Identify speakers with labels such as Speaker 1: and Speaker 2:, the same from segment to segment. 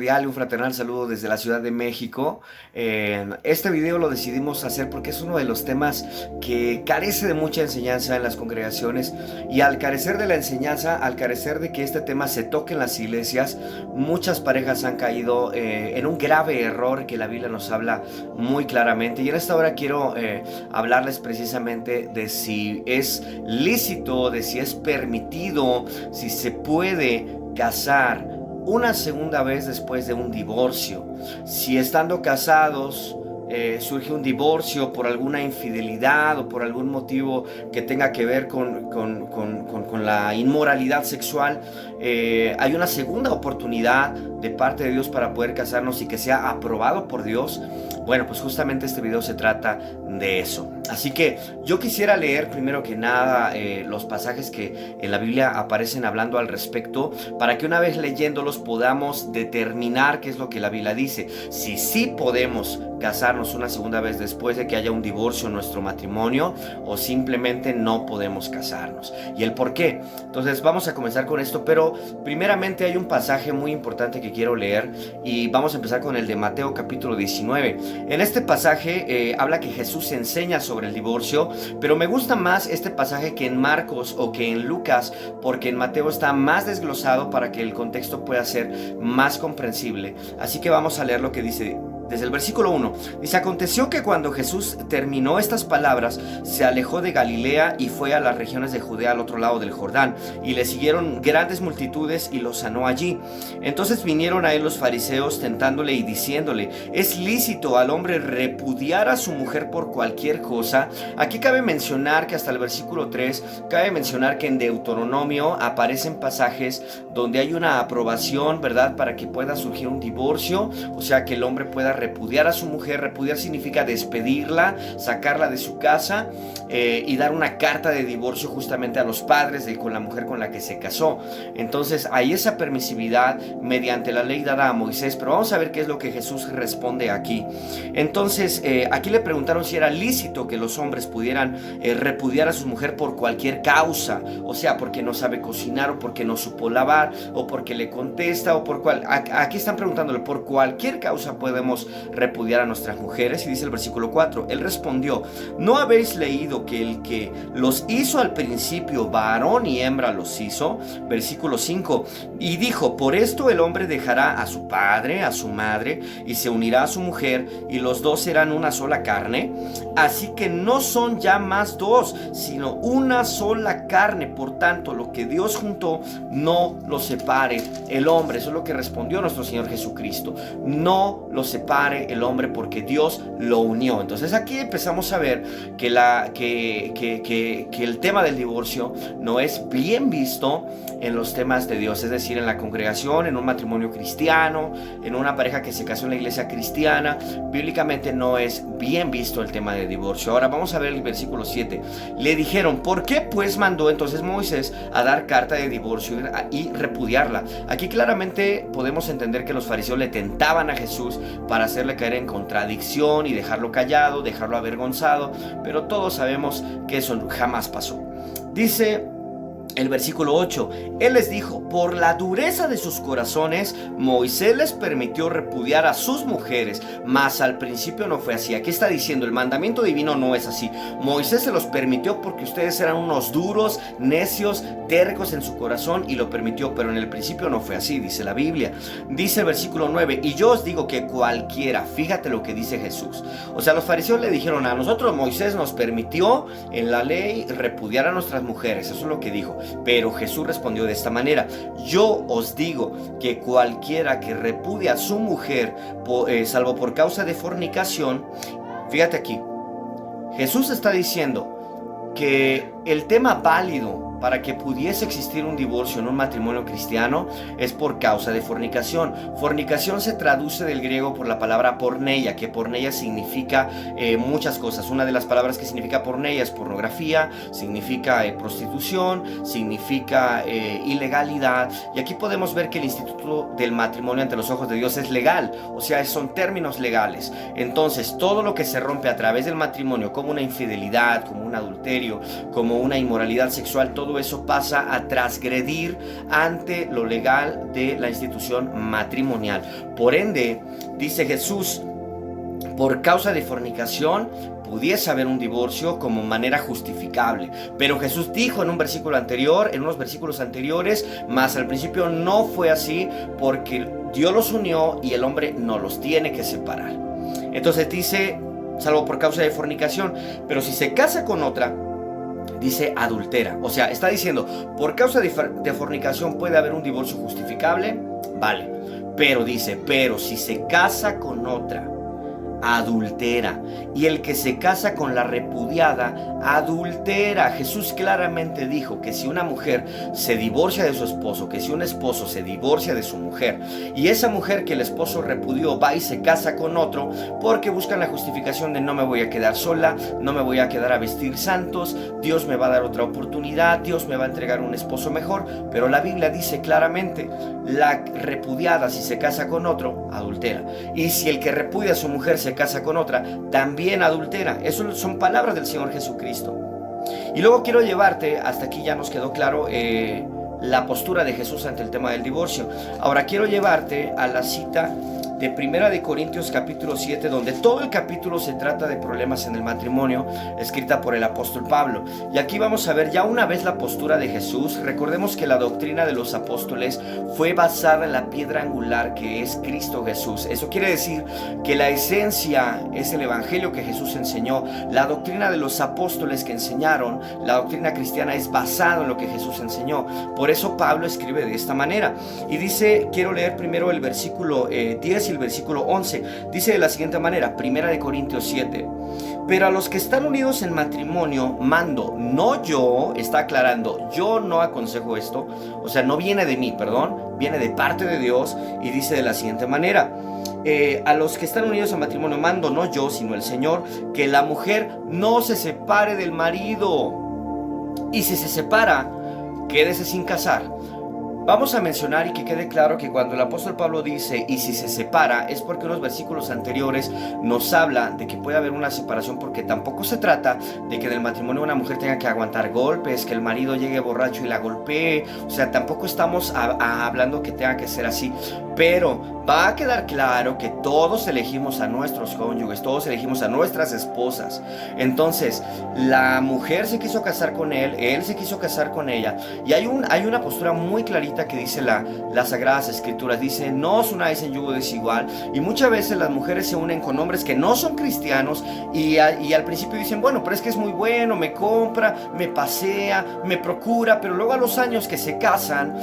Speaker 1: cordial y un fraternal saludo desde la Ciudad de México. Este video lo decidimos hacer porque es uno de los temas que carece de mucha enseñanza en las congregaciones, y al carecer de la enseñanza, al carecer de que este tema se toque en las iglesias, muchas parejas han caído en un grave error que la Biblia nos habla muy claramente. Y en esta hora quiero hablarles precisamente de si es lícito, de si es permitido, si se puede casar una segunda vez después de un divorcio. Si estando casados surge un divorcio por alguna infidelidad o por algún motivo que tenga que ver con la inmoralidad sexual, hay una segunda oportunidad de parte de Dios para poder casarnos y que sea aprobado por Dios. Bueno, pues justamente este video se trata de eso. Así que yo quisiera leer primero que nada los pasajes que en la Biblia aparecen hablando al respecto, para que una vez leyéndolos podamos determinar qué es lo que la Biblia dice. Si sí podemos casarnos una segunda vez después de que haya un divorcio en nuestro matrimonio, o simplemente no podemos casarnos, y el por qué. Entonces vamos a comenzar con esto, pero primeramente hay un pasaje muy importante que quiero leer, y vamos a empezar con el de Mateo capítulo 19. En este pasaje habla que Jesús enseña sobre el divorcio, pero me gusta más este pasaje que en Marcos o que en Lucas, porque en Mateo está más desglosado para que el contexto pueda ser más comprensible. Así que vamos a leer lo que dice desde el versículo 1. Dice: aconteció que cuando Jesús terminó estas palabras, se alejó de Galilea y fue a las regiones de Judea al otro lado del Jordán, y le siguieron grandes multitudes y lo sanó allí. Entonces vinieron a él los fariseos tentándole y diciéndole: ¿es lícito al hombre repudiar a su mujer por cualquier cosa? Aquí cabe mencionar que hasta el versículo 3, cabe mencionar que en Deuteronomio aparecen pasajes donde hay una aprobación, ¿verdad?, para que pueda surgir un divorcio, o sea, que el hombre pueda repudiar a su mujer. Repudiar significa despedirla, sacarla de su casa, y dar una carta de divorcio justamente a los padres con la mujer con la que se casó. Entonces hay esa permisividad mediante la ley dada a Moisés, pero vamos a ver qué es lo que Jesús responde aquí. Entonces aquí le preguntaron si era lícito que los hombres pudieran repudiar a su mujer por cualquier causa, o sea, porque no sabe cocinar, o porque no supo lavar, o porque le contesta, o por cual. Aquí están preguntándole: por cualquier causa podemos repudiar a nuestras mujeres. Y dice el versículo 4: él respondió: ¿no habéis leído que el que los hizo al principio, varón y hembra los hizo? Versículo 5: y dijo: por esto el hombre dejará a su padre, a su madre, y se unirá a su mujer, y los dos serán una sola carne. Así que no son ya más dos, sino una sola carne. Por tanto, lo que Dios juntó, no lo separe el hombre. Eso es lo que respondió nuestro Señor Jesucristo: no lo separe el hombre, porque Dios lo unió. Entonces aquí empezamos a ver que el tema del divorcio no es bien visto en los temas de Dios, es decir, en la congregación, en un matrimonio cristiano, en una pareja que se casó en la iglesia cristiana. Bíblicamente no es bien visto el tema de divorcio. Ahora vamos a ver el versículo 7. Le dijeron: ¿por qué pues mandó entonces Moisés a dar carta de divorcio y repudiarla? Aquí claramente podemos entender que los fariseos le tentaban a Jesús para hacerle caer en contradicción y dejarlo callado, dejarlo avergonzado, pero todos sabemos que eso jamás pasó. Dice el versículo 8: él les dijo: por la dureza de sus corazones, Moisés les permitió repudiar a sus mujeres, mas al principio no fue así. Aquí está diciendo: el mandamiento divino no es así. Moisés se los permitió porque ustedes eran unos duros, necios, tercos en su corazón, y lo permitió, pero en el principio no fue así, dice la Biblia. Dice el versículo 9: y yo os digo que cualquiera, fíjate lo que dice Jesús. O sea, los fariseos le dijeron: a nosotros Moisés nos permitió en la ley repudiar a nuestras mujeres. Eso es lo que dijo. Pero Jesús respondió de esta manera: yo os digo que cualquiera que repudia a su mujer, salvo por causa de fornicación. Fíjate aquí, Jesús está diciendo que el tema válido para que pudiese existir un divorcio en un matrimonio cristiano es por causa de fornicación. Fornicación se traduce del griego por la palabra porneia, que porneia significa muchas cosas. Una de las palabras que significa porneia es pornografía, significa prostitución, significa ilegalidad. Y aquí podemos ver que el instituto del matrimonio ante los ojos de Dios es legal, o sea, son términos legales. Entonces, todo lo que se rompe a través del matrimonio, como una infidelidad, como un adulterio, como una inmoralidad sexual, todo todo eso pasa a transgredir ante lo legal de la institución matrimonial. Por ende, dice Jesús, por causa de fornicación pudiese haber un divorcio como manera justificable. Pero Jesús dijo en un versículo anterior, en unos versículos anteriores, mas al principio no fue así, porque Dios los unió y el hombre no los tiene que separar. Entonces dice, salvo por causa de fornicación, pero si se casa con otra, dice adultera. O sea, está diciendo, por causa de fornicación puede haber un divorcio justificable, vale. Pero dice, pero si se casa con otra, adultera, y el que se casa con la repudiada adultera. Jesús claramente dijo que si una mujer se divorcia de su esposo, que si un esposo se divorcia de su mujer, y esa mujer que el esposo repudió va y se casa con otro, porque buscan la justificación de no me voy a quedar sola, no me voy a quedar a vestir santos, Dios me va a dar otra oportunidad, Dios me va a entregar un esposo mejor. Pero la Biblia dice claramente, la repudiada si se casa con otro, adultera, y si el que repudia a su mujer se casa con otra, también adultera. Eso son palabras del Señor Jesucristo. Y luego quiero llevarte, hasta aquí ya nos quedó claro la postura de Jesús ante el tema del divorcio. Ahora quiero llevarte a la cita de Primera de Corintios capítulo 7, donde todo el capítulo se trata de problemas en el matrimonio, escrita por el apóstol Pablo. Y aquí vamos a ver ya una vez la postura de Jesús. Recordemos que la doctrina de los apóstoles fue basada en la piedra angular que es Cristo Jesús. Eso quiere decir que la esencia es el evangelio que Jesús enseñó. La doctrina de los apóstoles que enseñaron, la doctrina cristiana, es basada en lo que Jesús enseñó. Por eso Pablo escribe de esta manera. Y dice, quiero leer primero el versículo 10 y el versículo 11. Dice de la siguiente manera, Primera de Corintios 7. Pero a los que están unidos en matrimonio mando, no yo, está aclarando, yo no aconsejo esto, o sea, no viene de mí, perdón, viene de parte de Dios, y dice de la siguiente manera, a los que están unidos en matrimonio mando, no yo, sino el Señor, que la mujer no se separe del marido, y si se separa, quédese sin casar. Vamos a mencionar y que quede claro que cuando el apóstol Pablo dice y si se separa, es porque unos versículos anteriores nos habla de que puede haber una separación, porque tampoco se trata de que en el matrimonio una mujer tenga que aguantar golpes, que el marido llegue borracho y la golpee. O sea, tampoco estamos hablando que tenga que ser así, pero va a quedar claro que todos elegimos a nuestros cónyuges, todos elegimos a nuestras esposas. Entonces, la mujer se quiso casar con él se quiso casar con ella, y hay una postura muy clarita que dice las Sagradas Escrituras. Dice, no os unáis en yugo desigual. Y muchas veces las mujeres se unen con hombres que no son cristianos, y al principio dicen, bueno, pero es que es muy bueno, me compra, me pasea, me procura, pero luego a los años que se casan,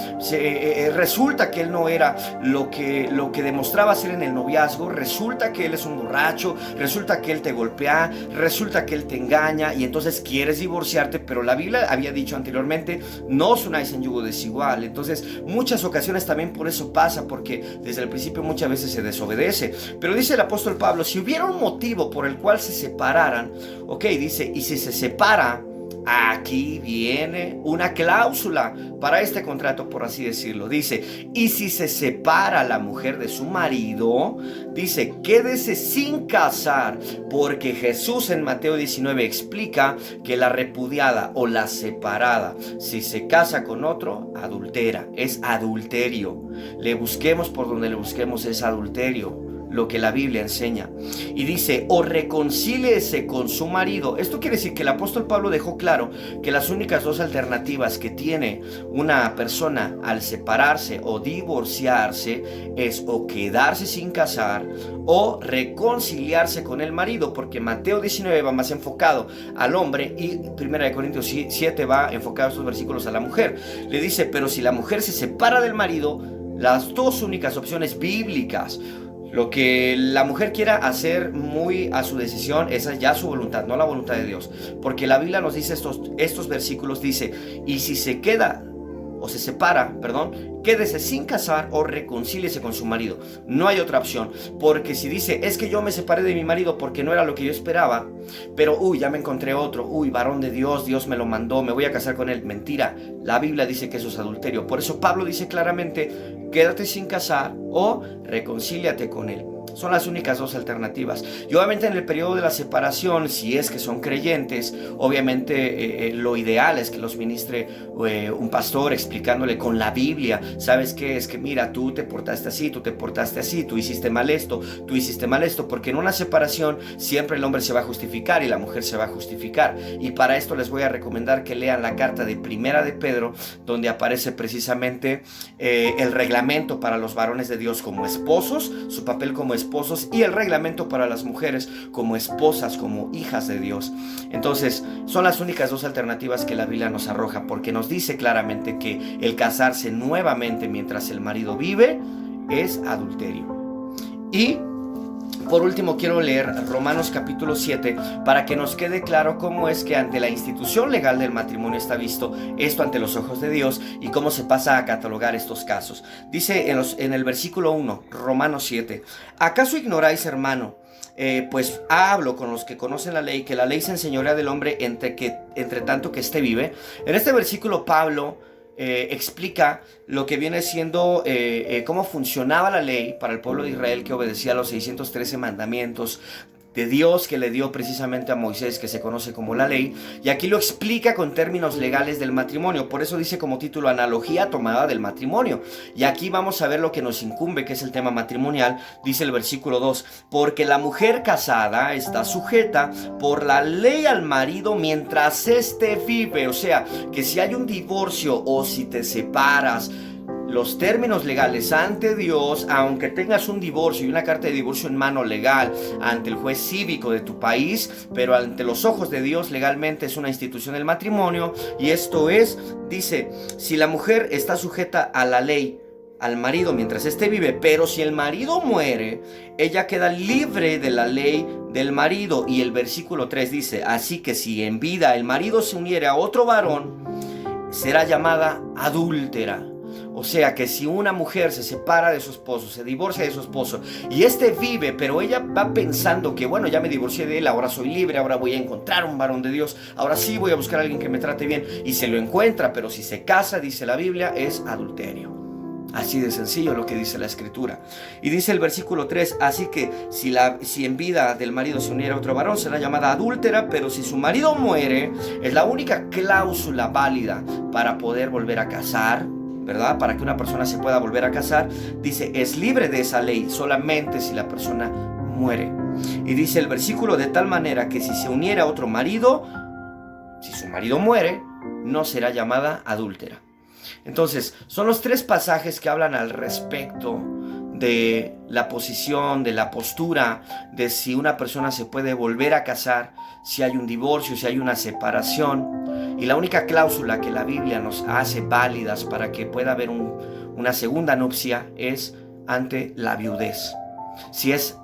Speaker 1: resulta que él no era lo que demostraba ser en el noviazgo, resulta que él es un borracho, resulta que él te golpea, resulta que él te engaña, y entonces quieres divorciarte. Pero la Biblia había dicho anteriormente, no os unáis en yugo desigual. Entonces, muchas ocasiones también por eso pasa, porque desde el principio muchas veces se desobedece. Pero dice el apóstol Pablo, si hubiera un motivo por el cual se separaran, ok, dice, y si se separa, aquí viene una cláusula para este contrato, por así decirlo. Dice, y si se separa la mujer de su marido, dice, quédese sin casar, porque Jesús en Mateo 19 explica que la repudiada o la separada, si se casa con otro, adultera, es adulterio. Le busquemos por donde le busquemos, es adulterio lo que la Biblia enseña. Y dice, o reconcíliese con su marido. Esto quiere decir que el apóstol Pablo dejó claro que las únicas dos alternativas que tiene una persona al separarse o divorciarse es o quedarse sin casar o reconciliarse con el marido, porque Mateo 19 va más enfocado al hombre y 1 Corintios 7 va enfocado estos versículos a la mujer. Le dice, pero si la mujer se separa del marido, las dos únicas opciones bíblicas, lo que la mujer quiera hacer muy a su decisión, esa es ya su voluntad, no la voluntad de Dios. Porque la Biblia nos dice estos versículos, dice, y si se queda o se separa, quédese sin casar o reconcíliese con su marido. No hay otra opción, porque si dice, es que yo me separé de mi marido porque no era lo que yo esperaba, pero ya me encontré otro, varón de Dios, Dios me lo mandó, me voy a casar con él. Mentira, la Biblia dice que eso es adulterio. Por eso Pablo dice claramente, quédate sin casar o reconcíliate con él. Son las únicas dos alternativas. Y obviamente en el periodo de la separación, si es que son creyentes, obviamente lo ideal es que los ministre un pastor explicándole con la Biblia. ¿Sabes qué? Es que mira, tú te portaste así, tú te portaste así, tú hiciste mal esto, tú hiciste mal esto. Porque en una separación siempre el hombre se va a justificar y la mujer se va a justificar. Y para esto les voy a recomendar que lean la carta de Primera de Pedro, donde aparece precisamente el reglamento para los varones de Dios como esposos, su papel como esposos, y el reglamento para las mujeres como esposas, como hijas de Dios. Entonces son las únicas dos alternativas que la Biblia nos arroja, porque nos dice claramente que el casarse nuevamente mientras el marido vive es adulterio. Y por último quiero leer Romanos capítulo 7 para que nos quede claro cómo es que ante la institución legal del matrimonio está visto esto ante los ojos de Dios y cómo se pasa a catalogar estos casos. Dice en el versículo 1, Romanos 7, ¿acaso ignoráis, hermano? Pues hablo con los que conocen la ley, que la ley se enseñorea del hombre entre tanto que éste vive. En este versículo Pablo explica lo que viene siendo cómo funcionaba la ley para el pueblo de Israel, que obedecía a los 613 mandamientos de Dios que le dio precisamente a Moisés, que se conoce como la ley, y aquí lo explica con términos legales del matrimonio. Por eso dice como título analogía tomada del matrimonio, y aquí vamos a ver lo que nos incumbe, que es el tema matrimonial. Dice el versículo 2, porque la mujer casada está sujeta por la ley al marido mientras éste vive. O sea, que si hay un divorcio o si te separas, los términos legales ante Dios, aunque tengas un divorcio y una carta de divorcio en mano legal ante el juez cívico de tu país, pero ante los ojos de Dios legalmente es una institución del matrimonio. Y esto es, dice, si la mujer está sujeta a la ley al marido mientras éste vive, pero si el marido muere, ella queda libre de la ley del marido. Y el versículo 3 dice, así que si en vida el marido se uniere a otro varón, será llamada adúltera. O sea que si una mujer se separa de su esposo, se divorcia de su esposo y este vive, pero ella va pensando que bueno, ya me divorcié de él, ahora soy libre, ahora voy a encontrar un varón de Dios, ahora sí voy a buscar a alguien que me trate bien, y se lo encuentra, pero si se casa, dice la Biblia, es adulterio. Así de sencillo lo que dice la Escritura. Y dice el versículo 3, así que si en vida del marido se uniera a otro varón, será llamada adúltera, pero si su marido muere, es la única cláusula válida para poder volver a casar, ¿verdad? Para que una persona se pueda volver a casar, dice, es libre de esa ley solamente si la persona muere. Y dice el versículo, de tal manera que si se uniera a otro marido, si su marido muere, no será llamada adúltera. Entonces, son los tres pasajes que hablan al respecto de la posición, de la postura, de si una persona se puede volver a casar, si hay un divorcio, si hay una separación. Y la única cláusula que la Biblia nos hace válidas para que pueda haber una segunda nupcia es ante la viudez. Si es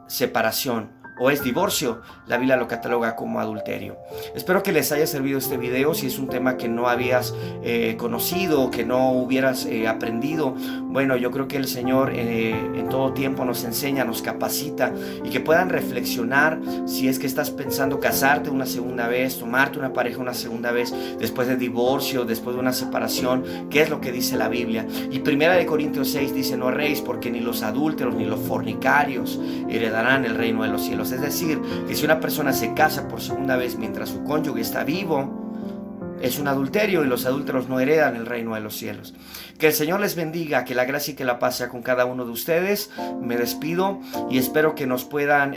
Speaker 1: separación o es divorcio, la Biblia lo cataloga como adulterio. Espero que les haya servido este video. Si es un tema que no habías conocido, que no hubieras aprendido, bueno, yo creo que el Señor en todo tiempo nos enseña, nos capacita, y que puedan reflexionar si es que estás pensando casarte una segunda vez, tomarte una pareja una segunda vez, después de divorcio, después de una separación, qué es lo que dice la Biblia. Y Primera de Corintios 6 dice, no erréis, porque ni los adúlteros ni los fornicarios heredarán el reino de los cielos. Es decir, que si una persona se casa por segunda vez mientras su cónyuge está vivo, es un adulterio, y los adúlteros no heredan el reino de los cielos. Que el Señor les bendiga, que la gracia y que la paz sea con cada uno de ustedes. Me despido y espero que nos puedan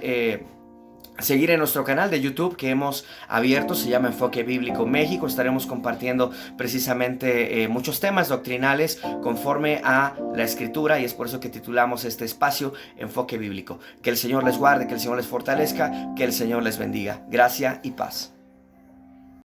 Speaker 1: seguir en nuestro canal de YouTube que hemos abierto, se llama Enfoque Bíblico México. Estaremos compartiendo precisamente muchos temas doctrinales conforme a la Escritura, y es por eso que titulamos este espacio Enfoque Bíblico. Que el Señor les guarde, que el Señor les fortalezca, que el Señor les bendiga. Gracia y paz.